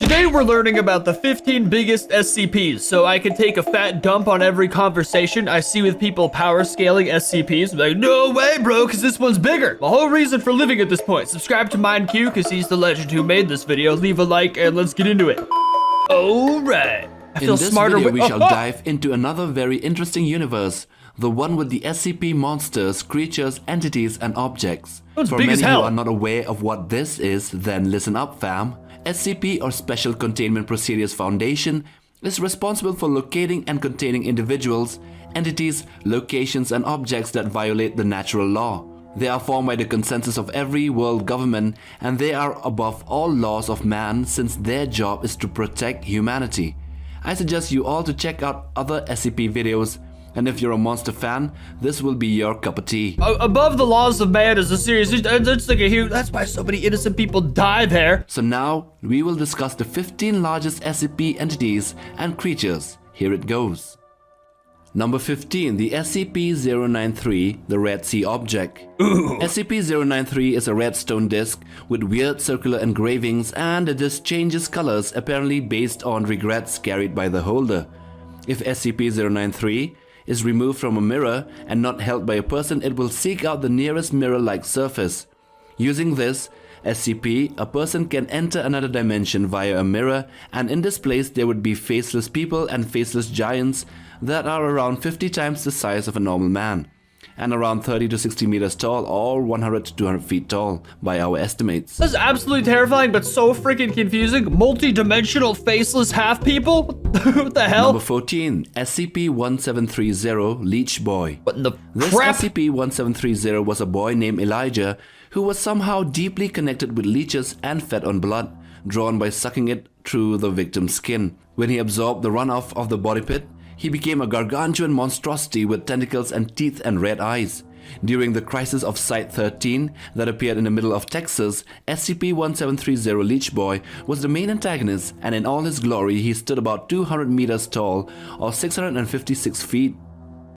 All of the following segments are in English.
Today we're learning about the 15 biggest SCPs, so I can take a fat dump on every conversation I see with people power scaling SCPs. Like, no way, bro, because this one's bigger. The whole reason for living at this point. Subscribe to MindQ, because he's the legend who made this video. Leave a like, and let's get into it. All right. I feel in this smarter video, we shall dive into another very interesting universe. The one with the SCP monsters, creatures, entities, and objects. It's For big many as hell. who are not aware of what this is, then listen up, fam. SCP, or Special Containment Procedures Foundation, is responsible for locating and containing individuals, entities, locations, and objects that violate the natural law. They are formed by the consensus of every world government, and they are above all laws of man since their job is to protect humanity. I suggest you all to check out other SCP videos, and if you're a monster fan, this will be your cup of tea. Above the Laws of Man is a series. It's like a huge. That's why so many innocent people die there. So now, we will discuss the 15 largest SCP entities and creatures. Here it goes. Number 15, the SCP-093, the Red Sea Object. SCP-093 is a red stone disc with weird circular engravings, and the disc changes colors apparently based on regrets carried by the holder. If SCP-093 is removed from a mirror and not held by a person, it will seek out the nearest mirror-like surface. Using this SCP, a person can enter another dimension via a mirror, and in this place there would be faceless people and faceless giants that are around 50 times the size of a normal man, and around 30 to 60 meters tall, or 100 to 200 feet tall by our estimates. That's absolutely terrifying, but so freaking confusing. Multi-dimensional faceless half people? What the hell? Number 14, SCP-1730, Leech Boy. What in the This crap? SCP-1730 was a boy named Elijah who was somehow deeply connected with leeches and fed on blood, drawn by sucking it through the victim's skin. When he absorbed the runoff of the body pit, he became a gargantuan monstrosity with tentacles and teeth and red eyes. During the crisis of Site-13 that appeared in the middle of Texas, SCP-1730 Leech Boy was the main antagonist, and in all his glory he stood about 200 meters tall, or 656 feet.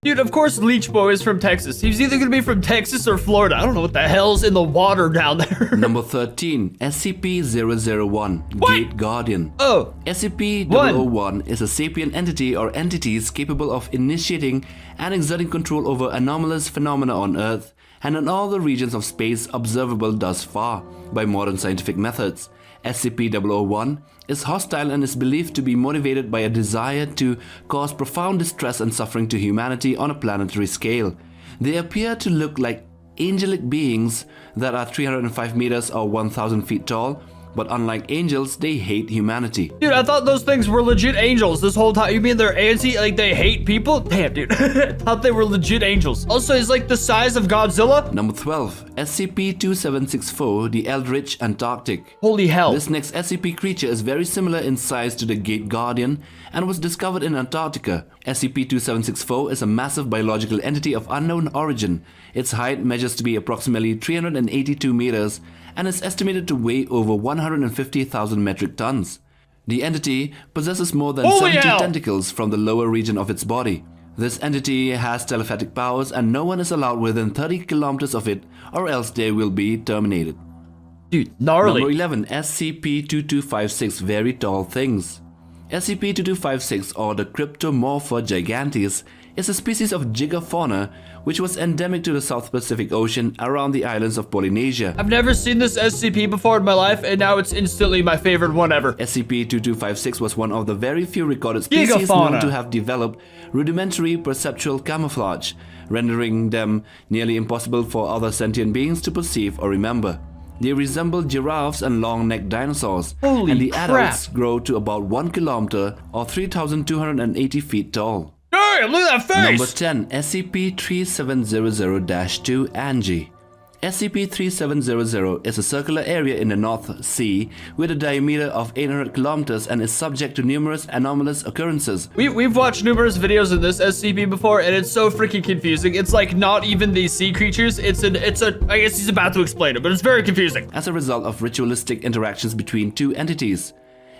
Dude, of course Leech Boy is from Texas. He's either gonna be from Texas or Florida. I don't know what the hell's in the water down there. Number 13, SCP-001, Gate Guardian. Oh, SCP-001 is a sapient entity or entities capable of initiating and exerting control over anomalous phenomena on Earth and in all the regions of space observable thus far by modern scientific methods. SCP-001 is hostile and is believed to be motivated by a desire to cause profound distress and suffering to humanity on a planetary scale. They appear to look like angelic beings that are 305 meters or 1,000 feet tall, but unlike angels, they hate humanity. dude, I thought those things were legit angels this whole time. You mean they're like they hate people? Damn, dude. I thought they were legit angels. Also, he's like the size of Godzilla. Number 12, SCP-2764, the Eldritch Antarctic. Holy hell. This next SCP creature is very similar in size to the Gate Guardian and was discovered in Antarctica. SCP-2764 is a massive biological entity of unknown origin. Its height measures to be approximately 382 meters and is estimated to weigh over 150,000 metric tons. The entity possesses more than Holy 70 hell. tentacles from the lower region of its body. This entity has telepathic powers, and no one is allowed within 30 kilometers of it, or else they will be terminated. Dude, gnarly. Number 11, SCP-2256, Very Tall Things. SCP-2256, or the Cryptomorpha giganteus, is a species of gigafauna which was endemic to the South Pacific Ocean around the islands of Polynesia. I've never seen this SCP before in my life, and now it's instantly my favorite one ever. SCP-2256 was one of the very few recorded species Gigafauna. known to have developed rudimentary perceptual camouflage, rendering them nearly impossible for other sentient beings to perceive or remember. They resemble giraffes and long-necked dinosaurs, Holy and the crap. adults grow to about 1 kilometer or 3,280 feet tall. Hey, look at that face! Number 10, SCP-3700-2 Angie. SCP-3700 is a circular area in the North Sea with a diameter of 800 kilometers and is subject to numerous anomalous occurrences. We've watched numerous videos of this SCP before, and it's so freaking confusing. It's like not even these sea creatures. I guess he's about to explain it, but it's very confusing. As a result of ritualistic interactions between two entities.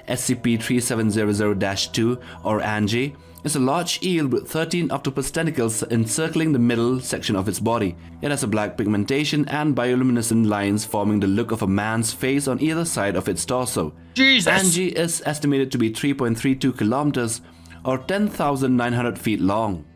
SCP-3700-2 or Angie is a large eel with 13 octopus tentacles encircling the middle section of its body. It has a black pigmentation and bioluminescent lines forming the look of a man's face on either side of its torso. Jesus! Angie is estimated to be 3.32 kilometers or 10,900 feet long.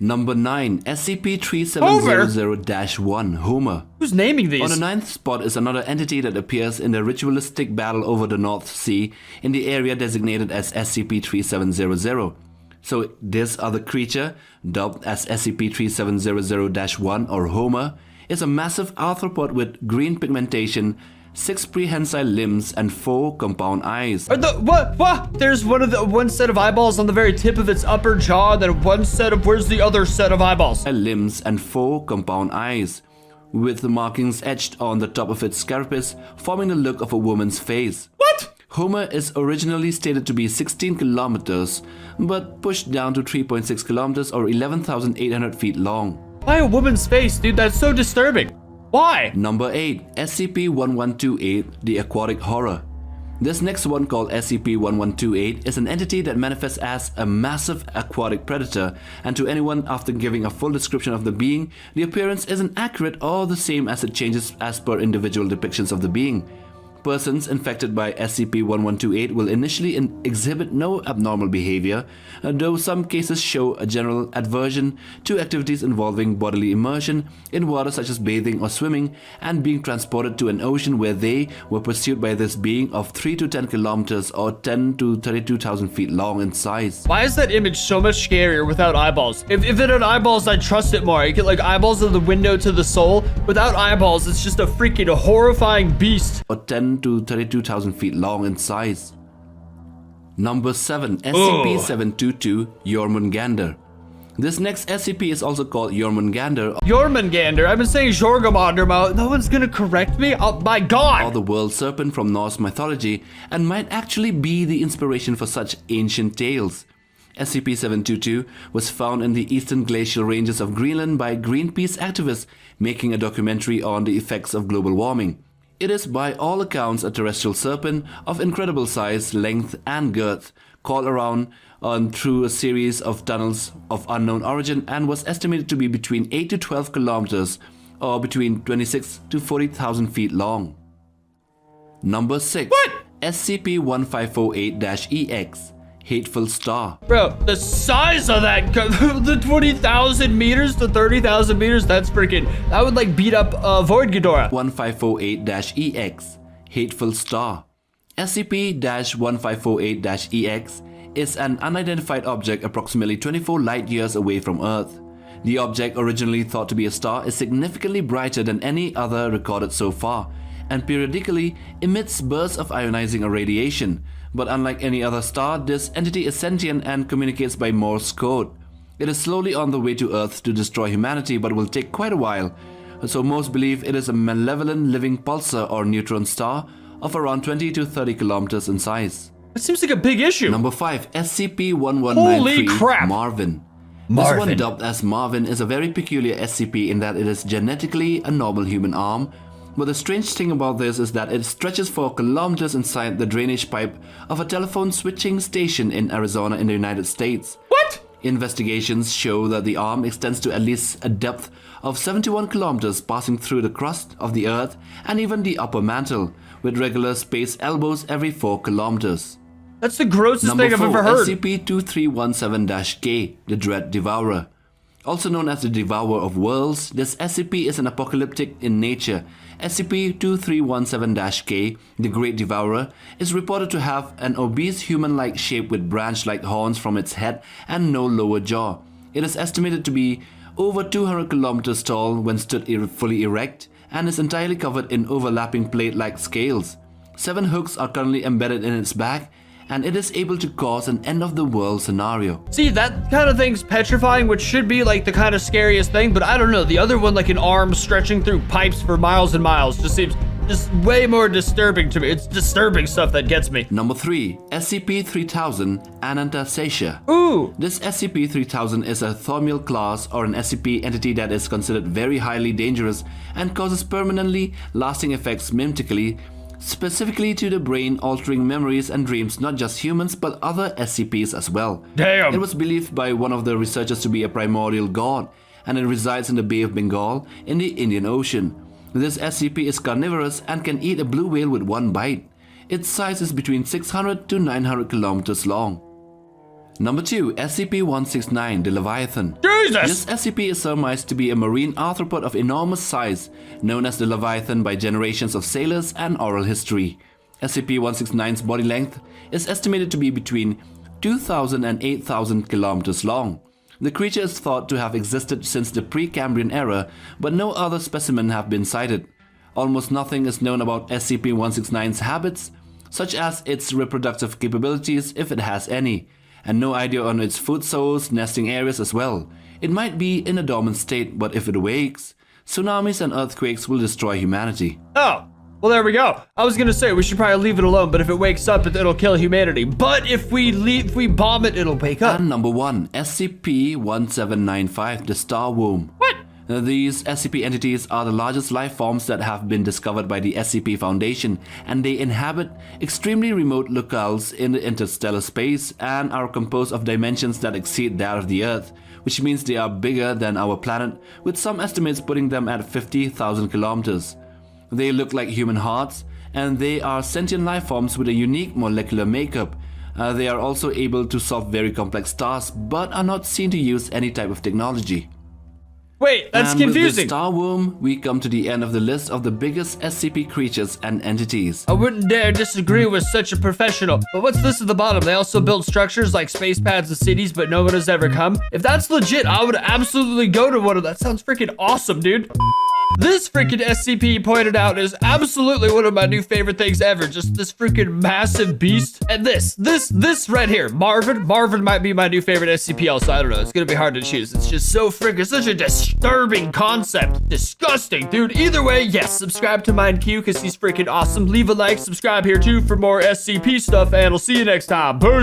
Number 9, SCP-3700-1 Homer. Who's naming these? On the 9th spot is another entity that appears in the ritualistic battle over the North Sea in the area designated as SCP-3700. So this other creature, dubbed as SCP-3700-1 or Homer, is a massive arthropod with green pigmentation, 6 prehensile limbs, and 4 compound eyes. What? There's one set of eyeballs on the very tip of its upper jaw, then one set of, where's the other set of eyeballs? Limbs and 4 compound eyes, with the markings etched on the top of its carapace, forming the look of a woman's face. What? Homer is originally stated to be 16 kilometers, but pushed down to 3.6 kilometers or 11,800 feet long. Why a woman's face, dude? That's so disturbing. Why? Number 8, SCP-1128, the Aquatic Horror. This next one, called SCP-1128, is an entity that manifests as a massive aquatic predator, and to anyone after giving a full description of the being, the appearance isn't accurate or the same as it changes as per individual depictions of the being. Persons infected by SCP-1128 will initially exhibit no abnormal behavior, though some cases show a general aversion to activities involving bodily immersion in water such as bathing or swimming, and being transported to an ocean where they were pursued by this being of 3 to 10 kilometers or 10 to 32,000 feet long in size. Why is that image so much scarier without eyeballs? If it had eyeballs, I'd trust it more. I get like eyeballs are the window to the soul. Without eyeballs, it's just a freaking horrifying beast. Or 10 to 32,000 feet long in size. Number 7, SCP-722 Jormungandr. This next SCP is also called Jormungandr. Jormungandr? I've been saying Jormungandr. No one's gonna correct me? Oh my god! Or the world serpent from Norse mythology, and might actually be the inspiration for such ancient tales. SCP-722 was found in the eastern glacial ranges of Greenland by Greenpeace activists making a documentary on the effects of global warming. It is by all accounts a terrestrial serpent of incredible size, length, and girth, crawled around through a series of tunnels of unknown origin, and was estimated to be between 8 to 12 kilometers or between 26 to 40,000 feet long. Number 6. What? SCP-1548-EX Hateful Star. Bro, the size of that, the 20,000 meters to 30,000 meters, that would like beat up Void Ghidorah. 1548-EX Hateful Star. SCP-1548-EX is an unidentified object approximately 24 light years away from Earth. The object, originally thought to be a star, is significantly brighter than any other recorded so far, and periodically emits bursts of ionizing radiation. But unlike any other star, this entity is sentient and communicates by Morse code. It is slowly on the way to Earth to destroy humanity, but will take quite a while. So most believe it is a malevolent living pulsar or neutron star of around 20 to 30 kilometers in size. That seems like a big issue. Number 5, SCP-1193 Holy crap. Marvin. This one, dubbed as Marvin, is a very peculiar SCP in that it is genetically a normal human arm. But the strange thing about this is that it stretches for kilometers inside the drainage pipe of a telephone switching station in Arizona in the United States. What? Investigations show that the arm extends to at least a depth of 71 kilometers, passing through the crust of the Earth and even the upper mantle, with regular spaced elbows every 4 kilometers. That's the grossest Number thing 4, I've ever heard. SCP-2317-K, the Dread Devourer. Also known as the Devourer of Worlds, this SCP is an apocalyptic in nature. SCP-2317-K, the Great Devourer, is reported to have an obese human-like shape with branch-like horns from its head and no lower jaw. It is estimated to be over 200 kilometers tall when stood fully erect, and is entirely covered in overlapping plate-like scales. 7 hooks are currently embedded in its back, and it is able to cause an end-of-the-world scenario. See, that kind of thing's petrifying, which should be like the kind of scariest thing, but I don't know. The other one, like an arm stretching through pipes for miles and miles, just seems just way more disturbing to me. It's disturbing stuff that gets me. Number 3, SCP-3000 Ananta Seisha. Ooh! This SCP-3000 is a Thaumiel class or an SCP entity that is considered very highly dangerous and causes permanently lasting effects mimically, specifically to the brain, altering memories and dreams not just humans but other SCPs as well. Damn. It was believed by one of the researchers to be a primordial god, and it resides in the Bay of Bengal in the Indian Ocean. This SCP is carnivorous and can eat a blue whale with one bite. Its size is between 600 to 900 kilometers long. Number 2. SCP-169, the Leviathan. Jesus! This SCP is surmised to be a marine arthropod of enormous size, known as the Leviathan by generations of sailors and oral history. SCP-169's body length is estimated to be between 2,000 and 8,000 kilometers long. The creature is thought to have existed since the Precambrian era, but no other specimen have been cited. Almost nothing is known about SCP-169's habits, such as its reproductive capabilities if it has any, and no idea on its food source, nesting areas as well. It might be in a dormant state, but if it awakes, tsunamis and earthquakes will destroy humanity. Oh, well there we go. I was gonna say we should probably leave it alone, but if it wakes up, it'll kill humanity. But if we bomb it, it'll wake up. And number 1, SCP-1795, the Star Worm. What? These SCP entities are the largest life forms that have been discovered by the SCP Foundation, and they inhabit extremely remote locales in the interstellar space and are composed of dimensions that exceed that of the Earth, which means they are bigger than our planet, with some estimates putting them at 50,000 kilometers. They look like human hearts, and they are sentient life forms with a unique molecular makeup. They are also able to solve very complex tasks, but are not seen to use any type of technology. Wait, that's and confusing. With the Star Worm, we come to the end of the list of the biggest SCP creatures and entities. I wouldn't dare disagree with such a professional. But what's this at the bottom? They also build structures like space pads and cities, but no one has ever come. If that's legit, I would absolutely go to one of that. Sounds freaking awesome, dude. This freaking SCP pointed out is absolutely one of my new favorite things ever. Just this freaking massive beast. And this right here, Marvin. Marvin might be my new favorite SCP also. I don't know. It's gonna be hard to choose. It's just so freaking such a disturbing concept. Disgusting, dude. Either way, yes, subscribe to MindQ because he's freaking awesome. Leave a like, subscribe here too for more SCP stuff, and I'll see you next time. Peace.